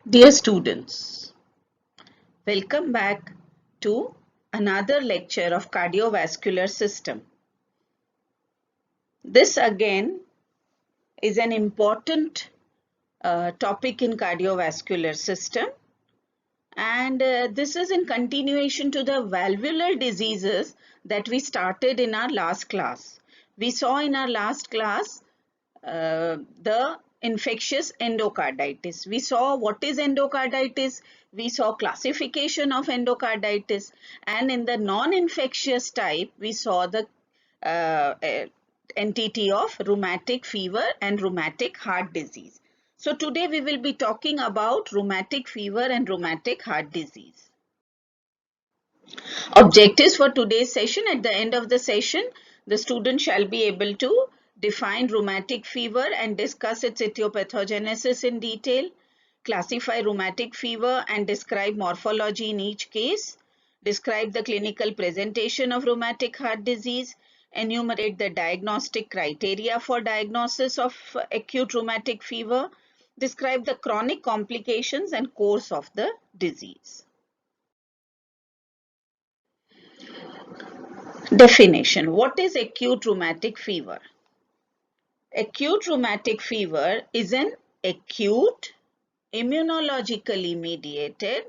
Dear students, welcome back to another lecture of cardiovascular system. This again is an important topic in cardiovascular system, and this is in continuation to the valvular diseases that we started in our last class. We saw in our last class the infectious endocarditis. We saw what is endocarditis, we saw classification of endocarditis, and in the non-infectious type, we saw the entity of rheumatic fever and rheumatic heart disease. So today we will be talking about rheumatic fever and rheumatic heart disease. Objectives for today's session: at the end of the session, the student shall be able to define rheumatic fever and discuss its etiopathogenesis in detail, classify rheumatic fever and describe morphology in each case, describe the clinical presentation of rheumatic heart disease, enumerate the diagnostic criteria for diagnosis of acute rheumatic fever, describe the chronic complications and course of the disease. Definition: what is acute rheumatic fever? Acute rheumatic fever is an acute, immunologically mediated,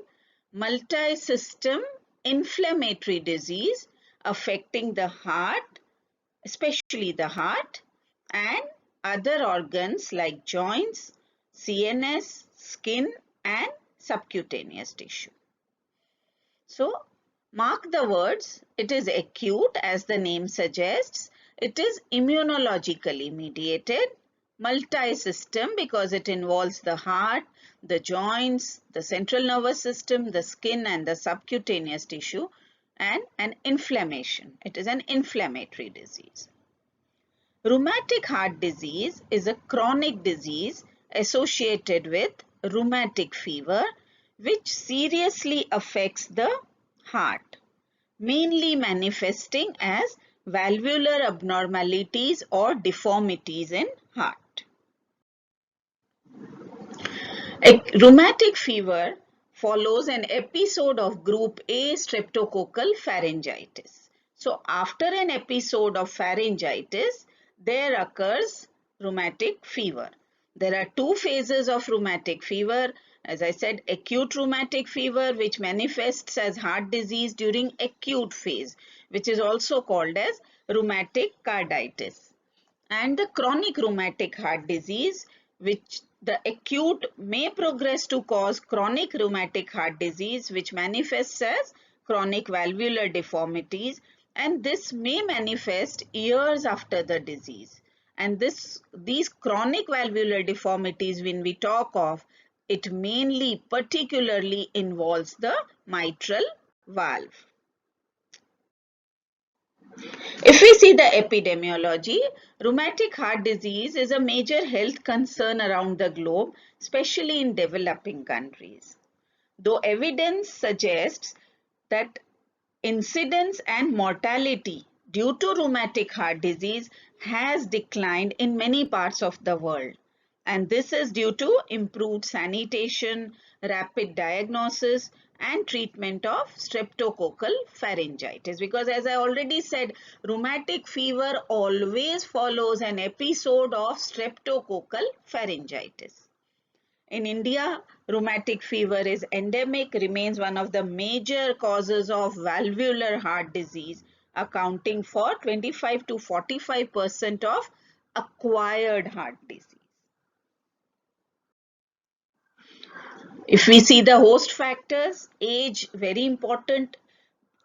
multi-system inflammatory disease affecting the heart, especially the heart, and other organs like joints, CNS, skin, and subcutaneous tissue. So, mark the words. It is acute, as the name suggests. It is immunologically mediated, multi-system because it involves the heart, the joints, the central nervous system, the skin and the subcutaneous tissue, and an inflammation. It is an inflammatory disease. Rheumatic heart disease is a chronic disease associated with rheumatic fever, which seriously affects the heart, mainly manifesting as valvular abnormalities or deformities in heart. A rheumatic fever follows an episode of group A streptococcal pharyngitis. So after an episode of pharyngitis, there occurs rheumatic fever. There are two phases of rheumatic fever. As I said, acute rheumatic fever, which manifests as heart disease during acute phase, which is also called as rheumatic carditis, and the chronic rheumatic heart disease, which the acute may progress to cause chronic rheumatic heart disease, which manifests as chronic valvular deformities, and this may manifest years after the disease. And these chronic valvular deformities, when we talk of, it mainly particularly involves the mitral valve. If we see the epidemiology, rheumatic heart disease is a major health concern around the globe, especially in developing countries. Though evidence suggests that incidence and mortality due to rheumatic heart disease has declined in many parts of the world. And this is due to improved sanitation, rapid diagnosis, and treatment of streptococcal pharyngitis. Because as I already said, rheumatic fever always follows an episode of streptococcal pharyngitis. In India, rheumatic fever is endemic, remains one of the major causes of valvular heart disease, accounting for 25 to 45% of acquired heart disease. If we see the host factors, age, very important.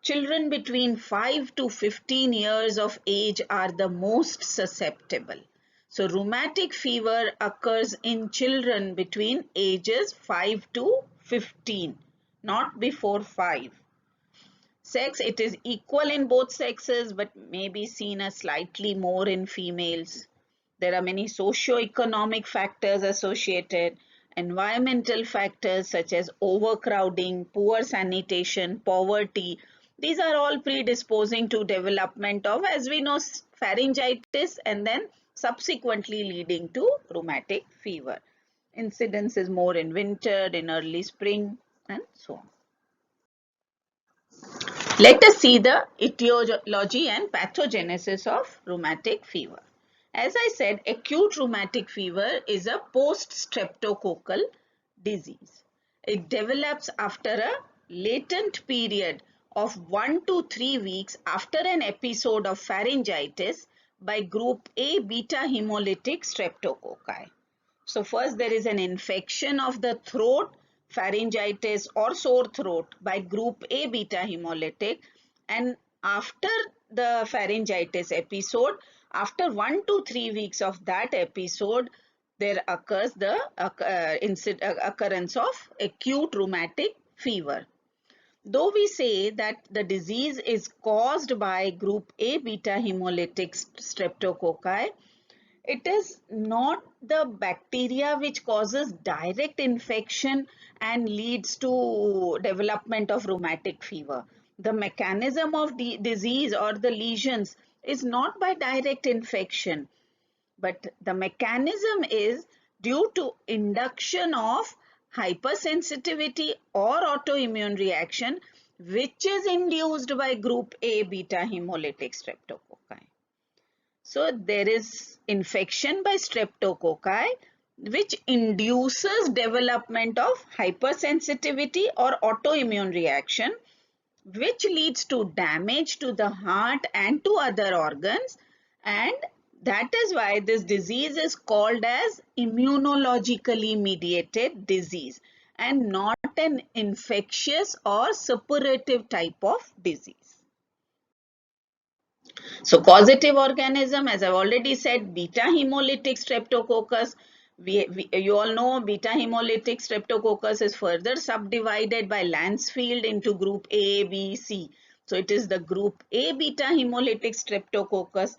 Children between 5 to 15 years of age are the most susceptible. So rheumatic fever occurs in children between ages 5 to 15, not before 5. Sex, it is equal in both sexes but may be seen as slightly more in females. There are many socio-economic factors associated, environmental factors such as overcrowding, poor sanitation, poverty. These are all predisposing to development of, as we know, pharyngitis and then subsequently leading to rheumatic fever. Incidence is more in winter, in early spring, and so on. Let us see the etiology and pathogenesis of rheumatic fever. As I said, acute rheumatic fever is a post-streptococcal disease. It develops after a latent period of 1 to 3 weeks after an episode of pharyngitis by group A beta hemolytic streptococci. So first there is an infection of the throat, pharyngitis or sore throat by group A beta hemolytic, and after the pharyngitis episode, after 1 to 3 weeks of that episode, there occurs the occurrence of acute rheumatic fever. Though we say that the disease is caused by group A beta hemolytic streptococci, it is not the bacteria which causes direct infection and leads to development of rheumatic fever. The mechanism of the disease or the lesions is not by direct infection, but the mechanism is due to induction of hypersensitivity or autoimmune reaction, which is induced by group A beta hemolytic streptococci. So there is infection by streptococci which induces development of hypersensitivity or autoimmune reaction, which leads to damage to the heart and to other organs, and that is why this disease is called as immunologically mediated disease and not an infectious or suppurative type of disease. So causative organism, as I've already said, beta hemolytic streptococcus. You all know beta hemolytic streptococcus is further subdivided by Lancefield into group A, B, C. So it is the group A beta hemolytic streptococcus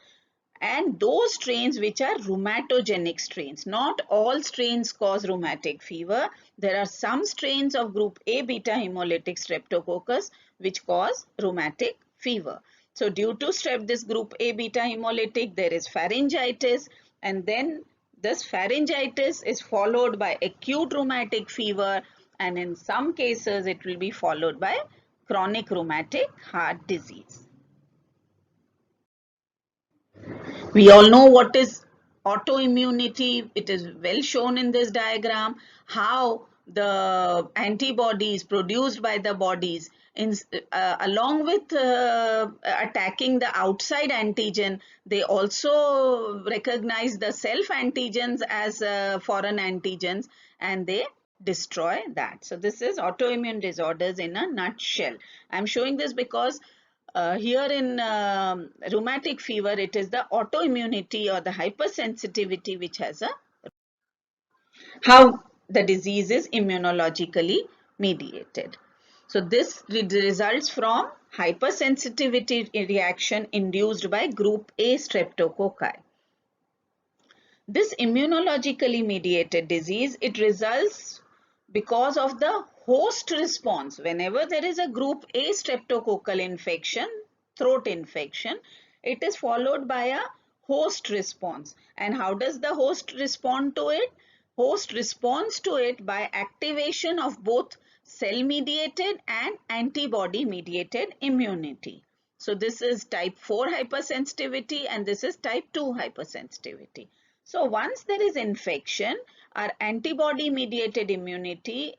and those strains which are rheumatogenic strains. Not all strains cause rheumatic fever. There are some strains of group A beta hemolytic streptococcus which cause rheumatic fever. So due to this group A beta hemolytic, there is pharyngitis, and then this pharyngitis is followed by acute rheumatic fever, and in some cases it will be followed by chronic rheumatic heart disease. We all know what is autoimmunity. It is well shown in this diagram how the antibodies produced by the bodies along with attacking the outside antigen, they also recognize the self antigens as foreign antigens and they destroy that. So this is autoimmune disorders in a nutshell. I'm showing this because here in rheumatic fever, it is the autoimmunity or the hypersensitivity which has a how the disease is immunologically mediated. So this results from hypersensitivity reaction induced by group A streptococci. This immunologically mediated disease, it results because of the host response. Whenever there is a group A streptococcal infection, throat infection, it is followed by a host response. And how does the host respond to it? Host responds to it by activation of both cell-mediated and antibody-mediated immunity. So this is type 4 hypersensitivity and this is type 2 hypersensitivity. So once there is infection, our antibody-mediated immunity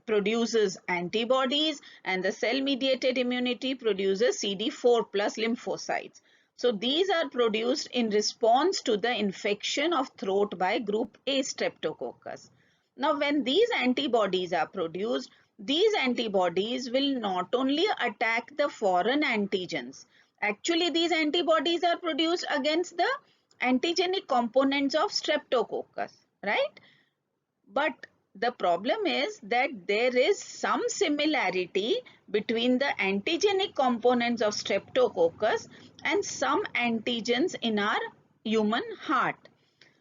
produces antibodies and the cell-mediated immunity produces CD4 plus lymphocytes. So these are produced in response to the infection of throat by group A streptococcus. Now when these antibodies are produced, these antibodies will not only attack the foreign antigens. Actually these antibodies are produced against the antigenic components of streptococcus, right? But the problem is that there is some similarity between the antigenic components of streptococcus and some antigens in our human heart.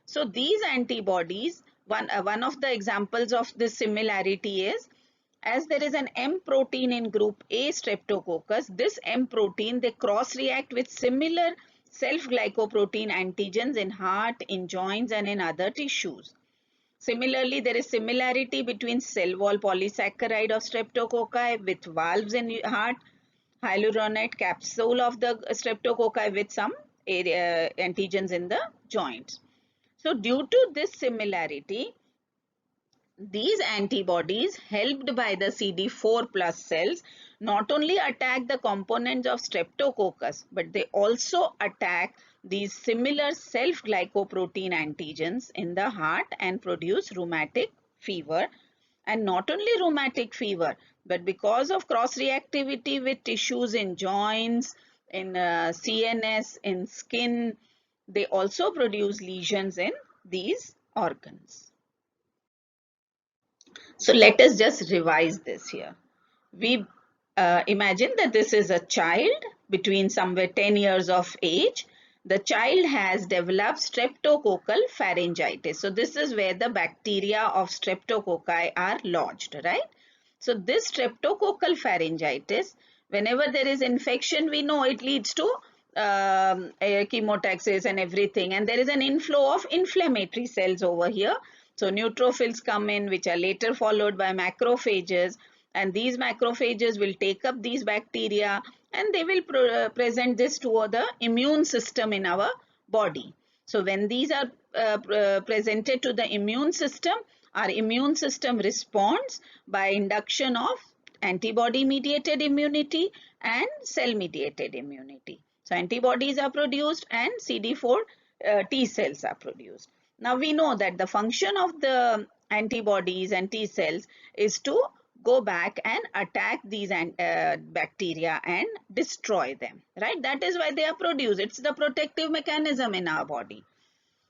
So these antibodies, one of the examples of this similarity is, as there is an M protein in group A streptococcus, this M protein, they cross-react with similar self-glycoprotein antigens in heart, in joints and in other tissues. Similarly, there is similarity between cell wall polysaccharide of streptococci with valves in heart, hyaluronate capsule of the streptococci with some antigens in the joints. So due to this similarity, these antibodies helped by the CD4 plus cells not only attack the components of streptococcus, but they also attack these similar self-glycoprotein antigens in the heart and produce rheumatic fever. And not only rheumatic fever, but because of cross-reactivity with tissues in joints, in CNS, in skin, they also produce lesions in these organs. So let us just revise this here. We imagine that this is a child between somewhere 10 years of age. The child has developed streptococcal pharyngitis. So this is where the bacteria of streptococci are lodged, right? So this streptococcal pharyngitis, whenever there is infection, we know it leads to chemotaxis and everything. And there is an inflow of inflammatory cells over here. So neutrophils come in, which are later followed by macrophages, and these macrophages will take up these bacteria and they will present this to the immune system in our body. So when these are presented to the immune system, our immune system responds by induction of antibody mediated immunity and cell mediated immunity. So antibodies are produced and CD4 T cells are produced. Now we know that the function of the antibodies and T cells is to go back and attack these bacteria and destroy them, right? That is why they are produced. It's the protective mechanism in our body.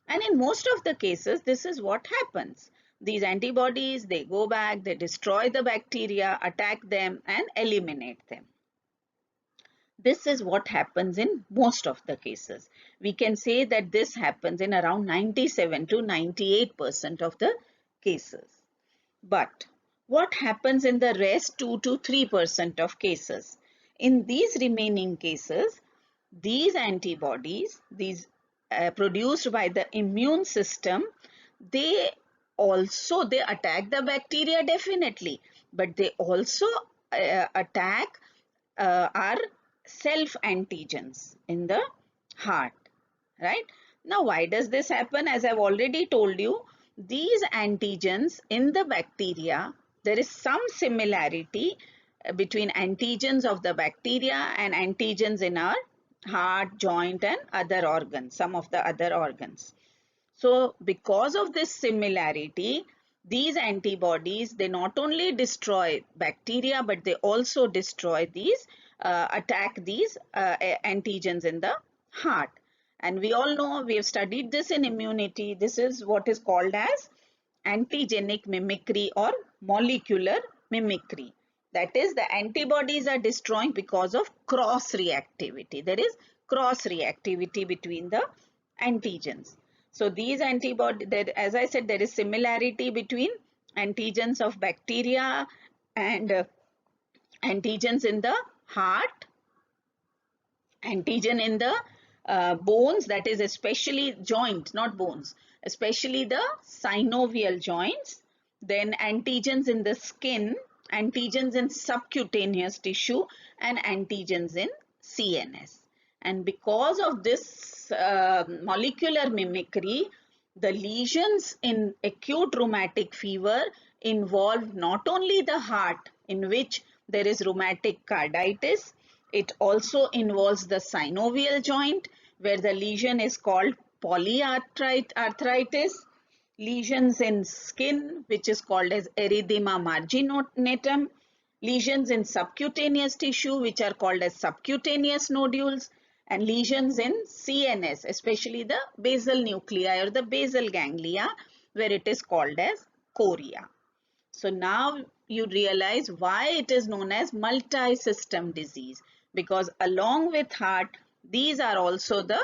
And in most of the cases, this is what happens. These antibodies, they go back, they destroy the bacteria, attack them and eliminate them. This is what happens in most of the cases. We can say that this happens in around 97 to 98% of the cases. But what happens in the rest 2 to 3% of cases? In these remaining cases, these antibodies, these produced by the immune system, they attack the bacteria definitely, but they also attack our self antigens in the heart, right? Now, why does this happen? As I've already told you, these antigens in the bacteria, there is some similarity between antigens of the bacteria and antigens in our heart, joint and other organs, some of the other organs. So because of this similarity, these antibodies, they not only destroy bacteria, but they also destroy these, attack these antigens in the heart. And we all know, we have studied this in immunity. This is what is called as antigenic mimicry or molecular mimicry. That is, the antibodies are destroying because of cross reactivity. There is cross reactivity between the antigens. So these antibodies, as I said, there is similarity between antigens of bacteria and antigens in the heart, antigen in the bones, that is especially joints, not bones, especially the synovial joints, then antigens in the skin, antigens in subcutaneous tissue and antigens in CNS. And because of this molecular mimicry, the lesions in acute rheumatic fever involve not only the heart, in which there is rheumatic carditis, it also involves the synovial joint, where the lesion is called polyarthritis, lesions in skin, which is called as erythema marginatum, lesions in subcutaneous tissue, which are called as subcutaneous nodules, and lesions in CNS, especially the basal nuclei or the basal ganglia, where it is called as chorea. So now you realize why it is known as multi-system disease, because along with heart, these are also the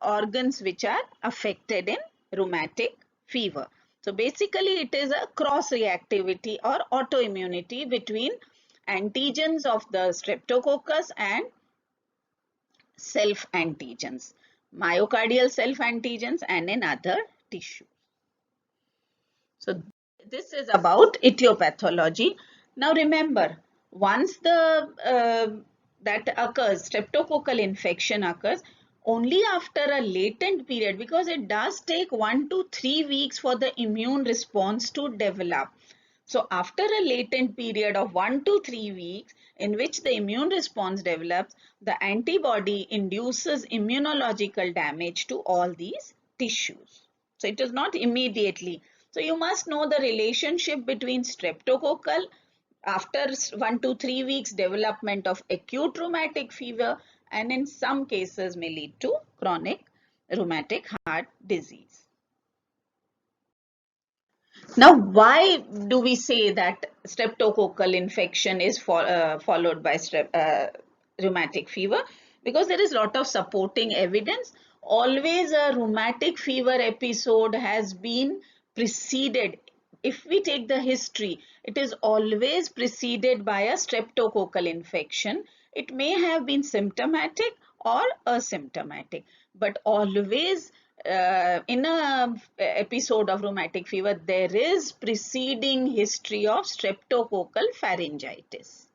organs which are affected in rheumatic fever. So basically it is a cross reactivity or autoimmunity between antigens of the streptococcus and self antigens, myocardial self antigens and in other tissues. So this is about etiopathology. Now remember, once that occurs, streptococcal infection occurs, only after a latent period, because it does take 1 to 3 weeks for the immune response to develop. So after a latent period of 1 to 3 weeks in which the immune response develops, the antibody induces immunological damage to all these tissues. So it is not immediately. So you must know the relationship between streptococcal after 1 to 3 weeks development of acute rheumatic fever, and in some cases may lead to chronic rheumatic heart disease. Now, why do we say that streptococcal infection is followed by rheumatic fever? Because there is a lot of supporting evidence. Always a rheumatic fever episode has been preceded. If we take the history, it is always preceded by a streptococcal infection. It may have been symptomatic or asymptomatic, but always in a episode of rheumatic fever, there is preceding history of streptococcal pharyngitis.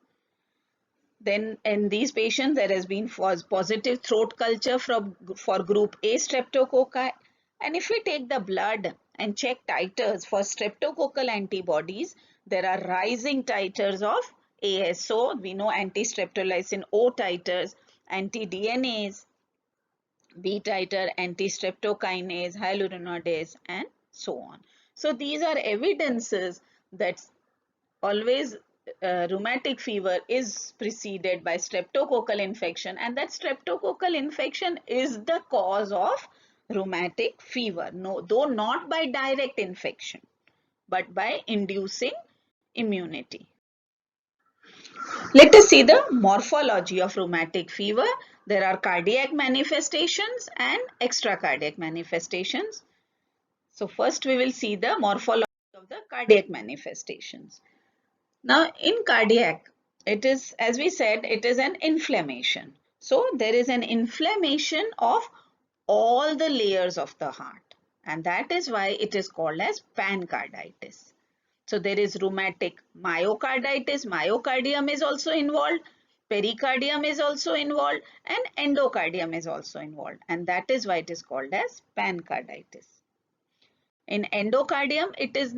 Then in these patients, there has been positive throat culture for group A streptococci. And if we take the blood and check titers for streptococcal antibodies, there are rising titers of ASO. We know anti-streptolysin O titers, anti-DNase, B titer, anti-streptokinase, hyaluronidase, and so on. So these are evidences that always rheumatic fever is preceded by streptococcal infection, and that streptococcal infection is the cause of rheumatic fever. No, though not by direct infection, but by inducing immunity. Let us see the morphology of rheumatic fever. There are cardiac manifestations and extracardiac manifestations. So first we will see the morphology of the cardiac manifestations. Now in cardiac, it is, as we said, it is an inflammation. So there is an inflammation of all the layers of the heart, and that is why it is called as pancarditis. So there is rheumatic myocarditis, myocardium is also involved, pericardium is also involved, and endocardium is also involved, and that is why it is called as pancarditis. In endocardium, it is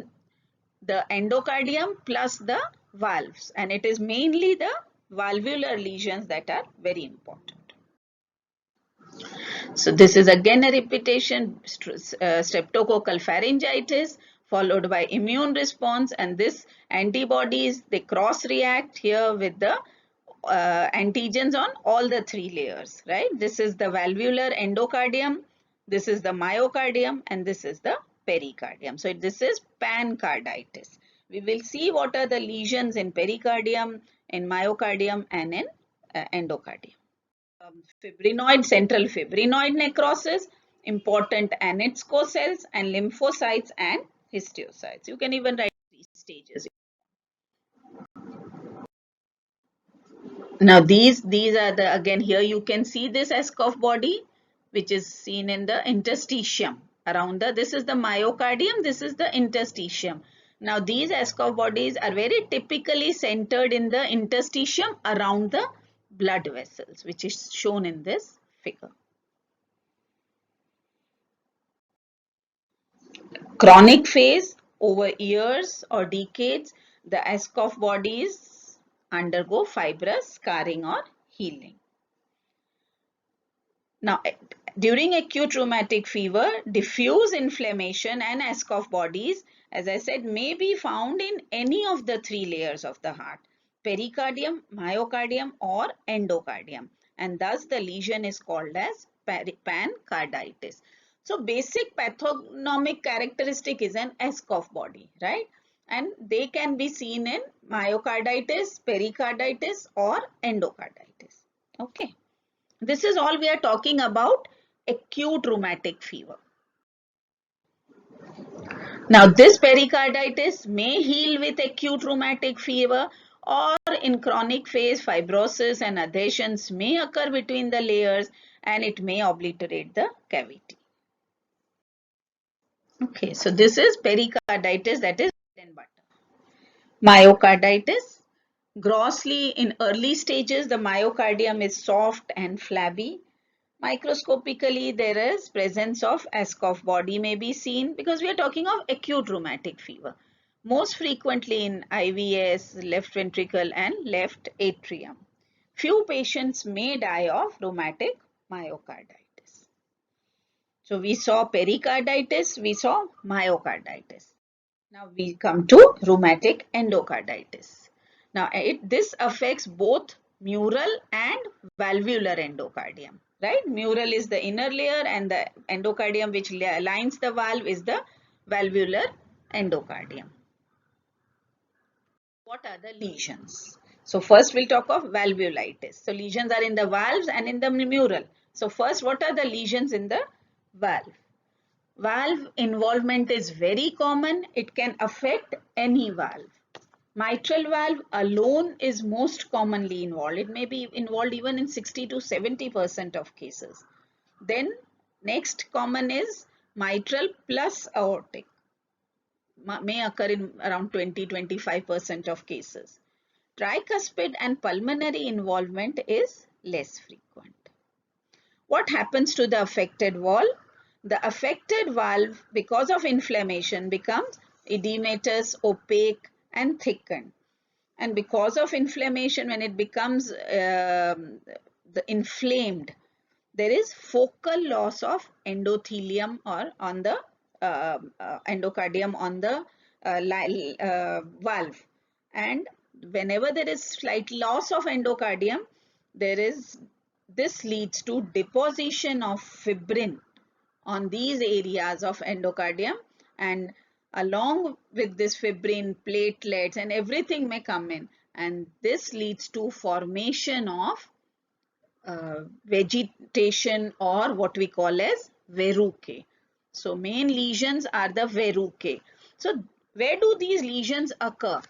the endocardium plus the valves, and it is mainly the valvular lesions that are very important. So this is again a repetition, streptococcal pharyngitis followed by immune response, and this antibodies, they cross react here with the antigens on all the three layers, right? This is the valvular endocardium, this is the myocardium, and this is the pericardium. So this is pancarditis. We will see what are the lesions in pericardium, in myocardium, and in endocardium. Fibrinoid, central fibrinoid necrosis, important Anetsko cells, and lymphocytes and histiocytes. You can even write these stages. Now these are the, again here you can see this Askov body, which is seen in the interstitium around the, this is the myocardium, this is the interstitium. Now these Askov bodies are very typically centered in the interstitium around the blood vessels, which is shown in this figure. Chronic phase, over years or decades, the Askov bodies undergo fibrous scarring or healing. Now, during acute rheumatic fever, diffuse inflammation and Askov bodies, as I said, may be found in any of the three layers of the heart, pericardium, myocardium, or endocardium, and thus the lesion is called as pancarditis. So basic pathognomic characteristic is an Askov body, right? And they can be seen in myocarditis, pericarditis, or endocarditis. Okay. This is all we are talking about acute rheumatic fever. Now this pericarditis may heal with acute rheumatic fever, or in chronic phase fibrosis and adhesions may occur between the layers and it may obliterate the cavity. Okay, so this is pericarditis, that is bread and butter. Myocarditis. Grossly, in early stages, the myocardium is soft and flabby. Microscopically, there is presence of Askoff body may be seen because we are talking of acute rheumatic fever. Most frequently in IVS, left ventricle and left atrium. Few patients may die of rheumatic myocarditis. So we saw pericarditis, we saw myocarditis. Now we come to rheumatic endocarditis. Now this affects both mural and valvular endocardium, right? Mural is the inner layer and the endocardium which lines the valve is the valvular endocardium. What are the lesions? So first we'll talk of valvulitis. So lesions are in the valves and in the mural. So first, what are the lesions in the valve? Valve involvement is very common. It can affect any valve. Mitral valve alone is most commonly involved. It may be involved even in 60 to 70% of cases. Then next common is mitral plus aortic. May occur in around 20-25% of cases. Tricuspid and pulmonary involvement is less frequent. What happens to the affected valve? The affected valve, because of inflammation, becomes edematous, opaque, and thickened. And because of inflammation, when it becomes inflamed, there is focal loss of endothelium or on the endocardium on the valve. And whenever there is slight loss of endocardium, this leads to deposition of fibrin on these areas of endocardium, and along with this fibrin, platelets and everything may come in, and this leads to formation of vegetation or what we call as verrucae. So main lesions are the verrucae. So where do these lesions occur?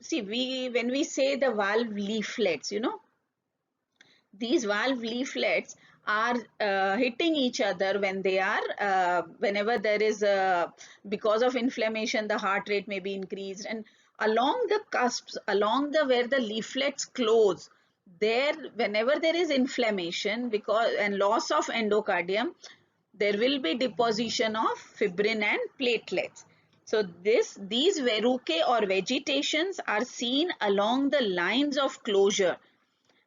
See, when we say the valve leaflets, these valve leaflets are hitting each other when they are whenever there is because of inflammation, the heart rate may be increased, and along the cusps, along the where the leaflets close, there whenever there is inflammation because and loss of endocardium, there will be deposition of fibrin and platelets. So these verrucae or vegetations are seen along the lines of closure,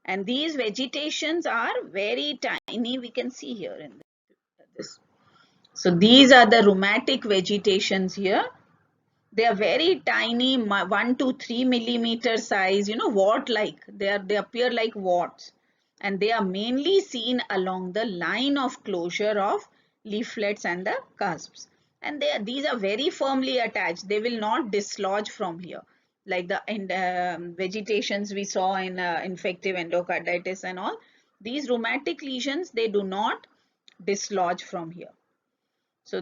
and these vegetations are very tiny. We can see here in this. So these are the rheumatic vegetations here. They are very tiny, 1 to 3 millimeter size, wart like. They appear like warts, and they are mainly seen along the line of closure of leaflets and the cusps. And these are very firmly attached. They will not dislodge from here like the vegetations we saw in infective endocarditis and all. These rheumatic lesions, they do not dislodge from here. So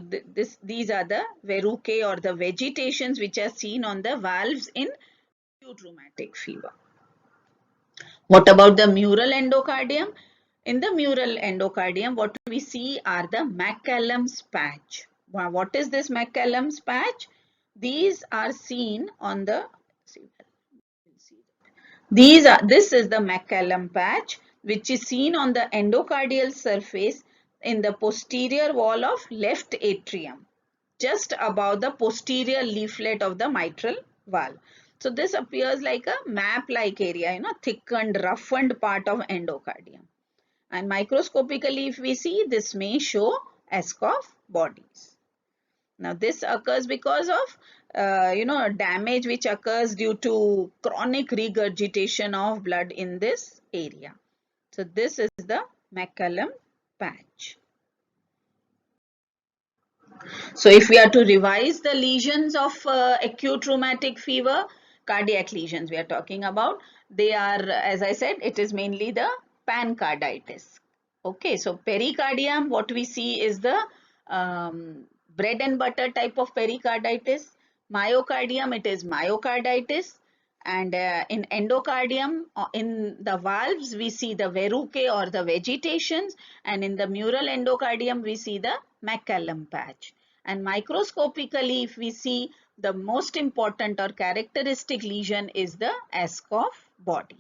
these are the verrucae or the vegetations which are seen on the valves in acute rheumatic fever. What about the mural endocardium? In the mural endocardium, what we see are the McCallum's patch. What is this McCallum's patch? These are seen on the this is the McCallum patch, which is seen on the endocardial surface in the posterior wall of left atrium, just above the posterior leaflet of the mitral valve. So this appears like a map-like area, thickened, roughened part of endocardium. And microscopically, if we see, this may show Askoff bodies. Now this occurs because of damage which occurs due to chronic regurgitation of blood in this area. So this is the McCallum patch. So if we are to revise the lesions of acute rheumatic fever, cardiac lesions we are talking about, they are, as I said, it is mainly the pancarditis. Okay, so pericardium, what we see is the bread and butter type of pericarditis. Myocardium, it is myocarditis. And in endocardium, in the valves, we see the verrucae or the vegetations. And in the mural endocardium, we see the McCallum patch. And microscopically, if we see, the most important or characteristic lesion is the Askov body.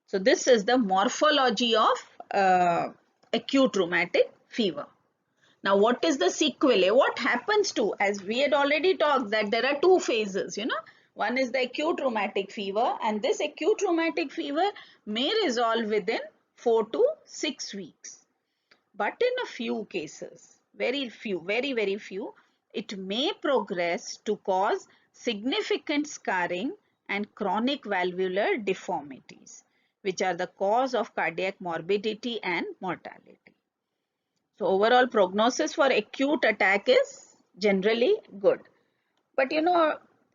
So this is the morphology of acute rheumatic fever. Now, what is the sequelae? What happens to, as we had already talked, that there are two phases, One is the acute rheumatic fever, and this acute rheumatic fever may resolve within 4 to 6 weeks. But in a few cases, very few, very, very few, it may progress to cause significant scarring and chronic valvular deformities, which are the cause of cardiac morbidity and mortality. So overall prognosis for acute attack is generally good. But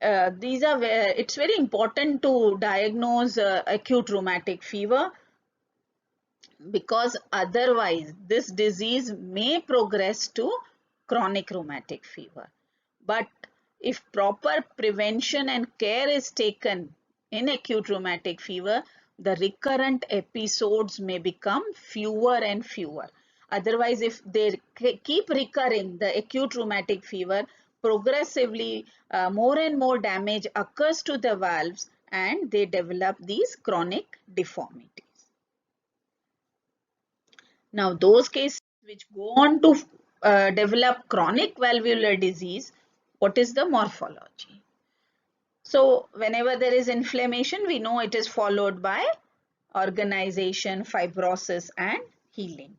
it's very important to diagnose acute rheumatic fever, because otherwise this disease may progress to chronic rheumatic fever. But if proper prevention and care is taken in acute rheumatic fever, the recurrent episodes may become fewer and fewer. Otherwise, if they keep recurring, the acute rheumatic fever, progressively more and more damage occurs to the valves and they develop these chronic deformities. Now, those cases which go on to develop chronic valvular disease, what is the morphology? So, whenever there is inflammation, we know it is followed by organization, fibrosis, and healing.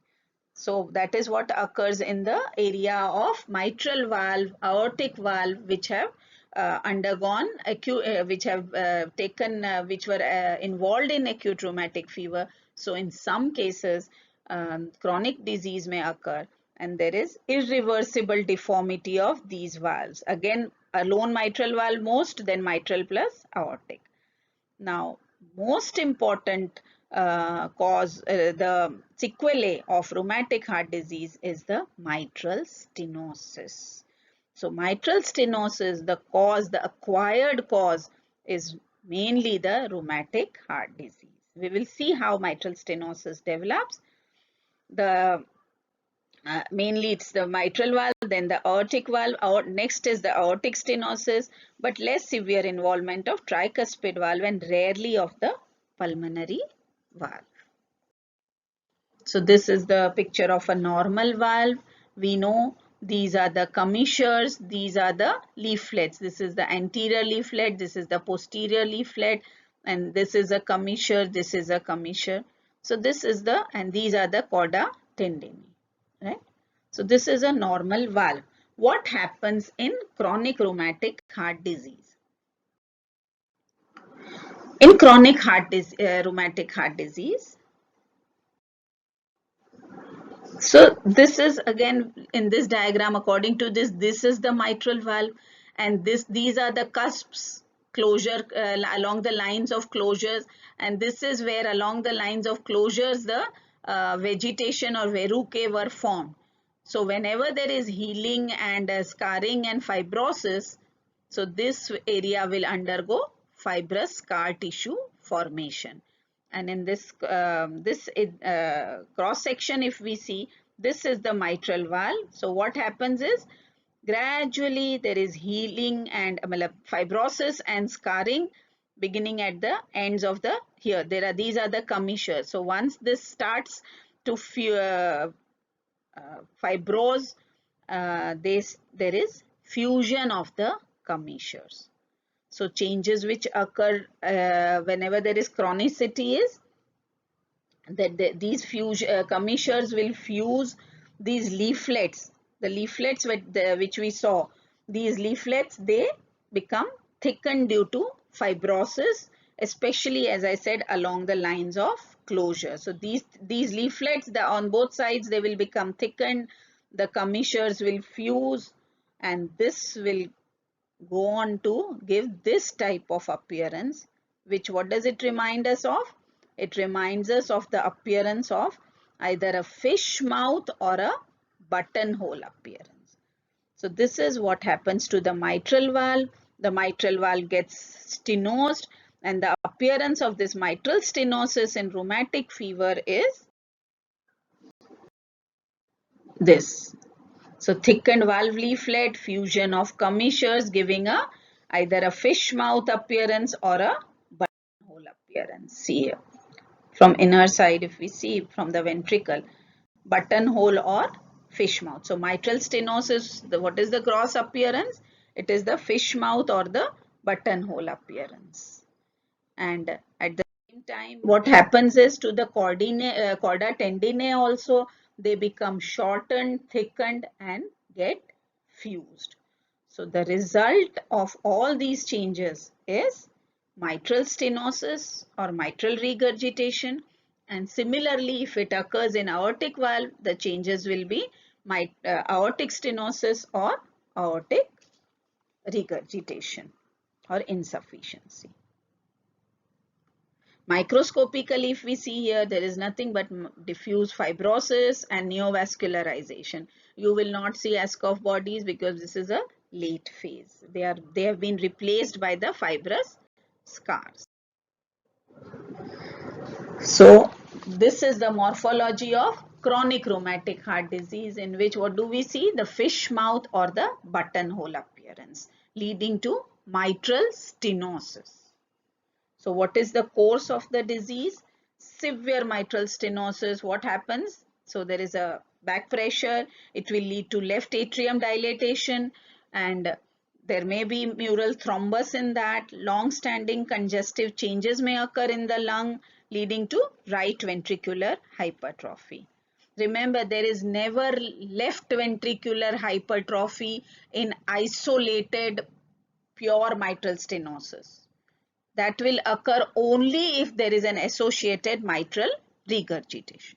So, that is what occurs in the area of mitral valve, aortic valve, which have undergone acute, which have taken, which were involved in acute rheumatic fever. So, in some cases, chronic disease may occur, and there is irreversible deformity of these valves. Again, alone mitral valve most, then mitral plus aortic. Now, most important the sequelae of rheumatic heart disease is the mitral stenosis. So, mitral stenosis, the cause, the acquired cause is mainly the rheumatic heart disease. We will see how mitral stenosis develops. Mainly it's the mitral valve, then the aortic valve, next is the aortic stenosis, but less severe involvement of tricuspid valve and rarely of the pulmonary valve. So this is the picture of a normal valve. We know these are the commissures, these are the leaflets. This is the anterior leaflet, this is the posterior leaflet, and this is a commissure, this is a commissure. So this is the, and these are the chorda tendineae. Right? So this is a normal valve. What happens in chronic rheumatic heart disease? In chronic rheumatic heart disease, so this is again in this diagram, according to this is the mitral valve, and these are the cusps, closure along the lines of closures, and this is where along the lines of closures the vegetation or verrucae were formed. So whenever there is healing and scarring and fibrosis, so this area will undergo fibrous scar tissue formation. And in this cross section, if we see, this is the mitral valve. So what happens is gradually there is healing and fibrosis and scarring beginning at the ends of the, here there are, these are the commissures. So once this starts to fibrose, there is fusion of the commissures. So changes which occur whenever there is chronicity is that these commissures will fuse these leaflets. The leaflets which we saw, these leaflets, they become thickened due to fibrosis, especially as I said along the lines of closure. So these leaflets, on both sides, they will become thickened, the commissures will fuse, and this will go on to give this type of appearance, which, what does it remind us of? It reminds us of the appearance of either a fish mouth or a buttonhole appearance. So this is what happens to the mitral valve. The mitral valve gets stenosed, and the appearance of this mitral stenosis in rheumatic fever is this. So thickened valve leaflet, fusion of commissures giving either a fish mouth appearance or a buttonhole appearance. See here. From inner side, if we see from the ventricle, buttonhole or fish mouth. So mitral stenosis, what is the gross appearance? It is the fish mouth or the buttonhole appearance. And at the same time, what happens is to the chorda tendineae also, they become shortened, thickened and get fused. So the result of all these changes is mitral stenosis or mitral regurgitation, and similarly if it occurs in aortic valve, the changes will be aortic stenosis or aortic regurgitation or insufficiency. Microscopically, if we see here, there is nothing but diffuse fibrosis and neovascularization. You will not see Askoff bodies because this is a late phase. They have been replaced by the fibrous scars. So this is the morphology of chronic rheumatic heart disease, in which what do we see? The fish mouth or the buttonhole appearance, leading to mitral stenosis. So what is the course of the disease? Severe mitral stenosis. What happens? So there is a back pressure. It will lead to left atrium dilatation, and there may be mural thrombus in that. Long-standing congestive changes may occur in the lung, leading to right ventricular hypertrophy. Remember, there is never left ventricular hypertrophy in isolated pure mitral stenosis. That will occur only if there is an associated mitral regurgitation.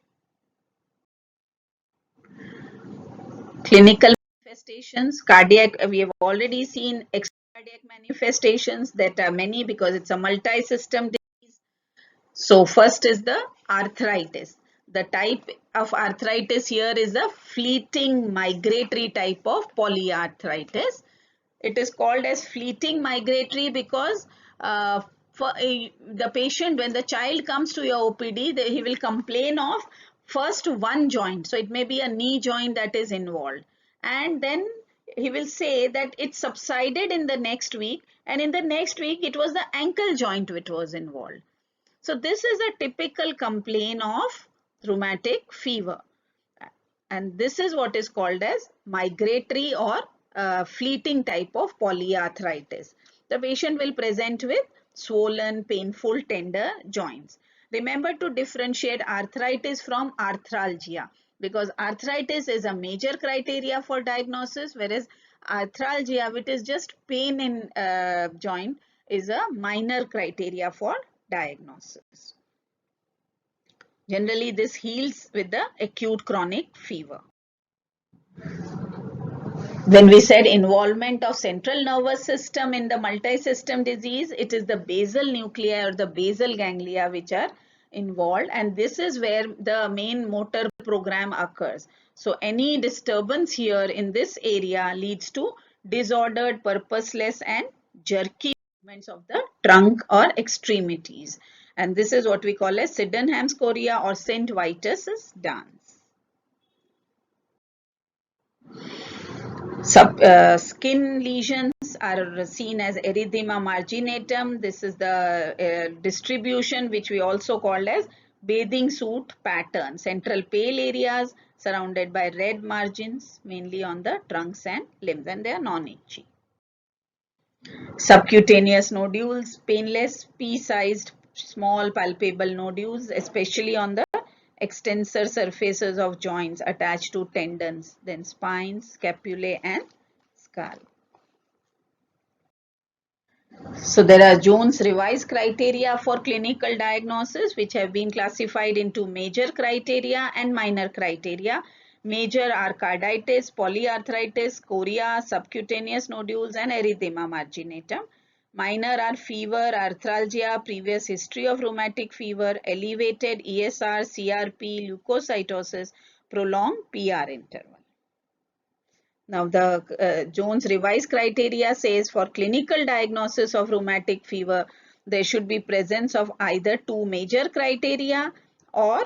Clinical manifestations, cardiac, we have already seen cardiac manifestations that are many because it's a multi-system disease. So first is the arthritis. The type of arthritis here is a fleeting migratory type of polyarthritis. It is called as fleeting migratory because the patient, when the child comes to your OPD, he will complain of first one joint. So it may be a knee joint that is involved. And then he will say that it subsided in the next week. And in the next week, it was the ankle joint which was involved. So this is a typical complaint of rheumatic fever. And this is what is called as migratory or fleeting type of polyarthritis. The patient will present with swollen, painful, tender joints. Remember to differentiate arthritis from arthralgia, because arthritis is a major criteria for diagnosis, whereas arthralgia, which is just pain in joint, is a minor criteria for diagnosis. Generally, this heals with the acute chronic fever. When we said involvement of central nervous system in the multi-system disease, it is the basal nuclei or the basal ganglia which are involved, and this is where the main motor program occurs. So any disturbance here in this area leads to disordered, purposeless and jerky movements of the trunk or extremities. And this is what we call as Sydenham's chorea or St. Vitus's dance. Skin lesions are seen as erythema marginatum. This is the distribution which we also call as bathing suit pattern. Central pale areas surrounded by red margins, mainly on the trunks and limbs, and they are non-itchy. Subcutaneous nodules, painless, pea-sized, small palpable nodules, especially on the extensor surfaces of joints attached to tendons, then spines, scapulae and scalp. So there are Jones revised criteria for clinical diagnosis, which have been classified into major criteria and minor criteria. Major are carditis, polyarthritis, chorea, subcutaneous nodules and erythema marginatum. Minor are fever, arthralgia, previous history of rheumatic fever, elevated ESR, CRP, leukocytosis, prolonged PR interval. Now the Jones revised criteria says for clinical diagnosis of rheumatic fever, there should be presence of either two major criteria or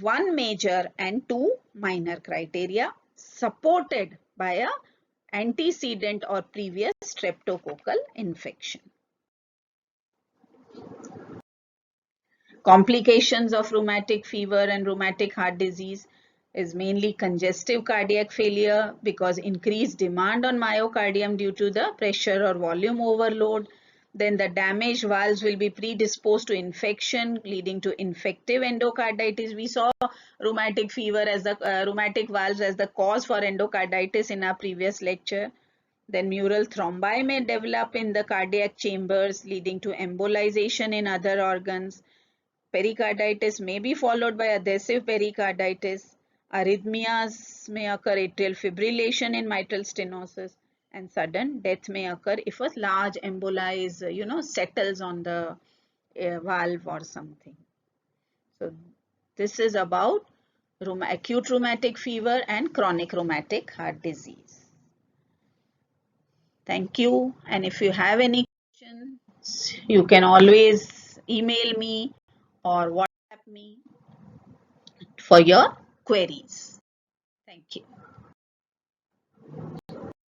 one major and two minor criteria. supported by a antecedent or previous streptococcal infection. Complications of rheumatic fever and rheumatic heart disease is mainly congestive cardiac failure because increased demand on myocardium due to the pressure or volume overload. Then the damaged valves will be predisposed to infection, leading to infective endocarditis. We saw rheumatic fever as the rheumatic valves as the cause for endocarditis in our previous lecture. Then mural thrombi may develop in the cardiac chambers, leading to embolization in other organs. Pericarditis may be followed by adhesive pericarditis. Arrhythmias may occur, atrial fibrillation in mitral stenosis, and sudden death may occur if a large emboli is, settles on the valve or something. So this is about acute rheumatic fever and chronic rheumatic heart disease. Thank you. And if you have any questions, you can always email me or WhatsApp me for your queries. Thank you.